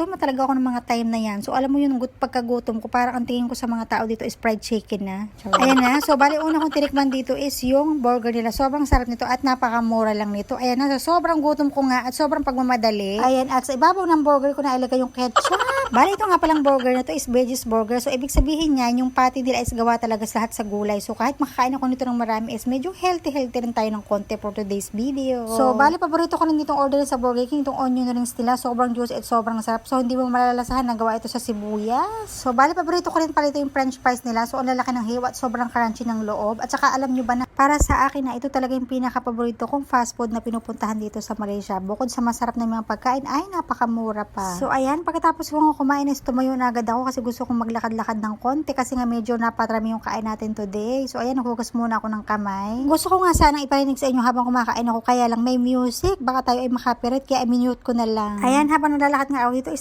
Talaga ako ng mga time na yan. So, alam mo yun, pagkagutom ko, parang ang tingin ko sa mga tao dito is fried chicken na. Ayan na. So, bali una kong tinikman dito is yung burger nila. Sobrang sarap nito at napakamura lang nito. Ayan na. So, sobrang gutom ko nga at sobrang pagmamadali. Ayan. At sa ibabaw ng burger ko na ilagay yung ketchup. Bali, ito nga palang burger na to is veggies burger. So, ibig sabihin niya, yung patty nila is gawa talaga sa lahat sa gulay. So, kahit makakain ako nito ng marami is medyo healthy rin tayo ng konti for today's video. So, bali, paborito ko rin ditong order sa Burger King, itong onion rings nila. Sobrang juicy at sobrang sarap. So, hindi mo malalasahan na gawa ito sa sibuyas. So, bali, paborito ko rin pala ito yung french fries nila. So, ang lalaki ng hiwa at sobrang crunchy ng loob. At saka, alam nyo ba na para sa akin na ito talaga yung pinaka-paborito kong fast food na pinupuntahan dito sa Malaysia. Bukod sa masarap na mga pagkain, ay napakamura pa. So, ayan, pagkatapos kong kumain is tumayo na agad ako kasi gusto kong maglakad-lakad ng konti kasi nga medyo napatrami yung kain natin today. So, ayan, naghugas muna ako ng kamay. Gusto ko nga sanang iparinig sa inyo habang kumakain ako, kaya lang may music. Baka tayo ay makapirate, kaya i-mute ko na lang. Ayan, habang naglalakad nga ako dito is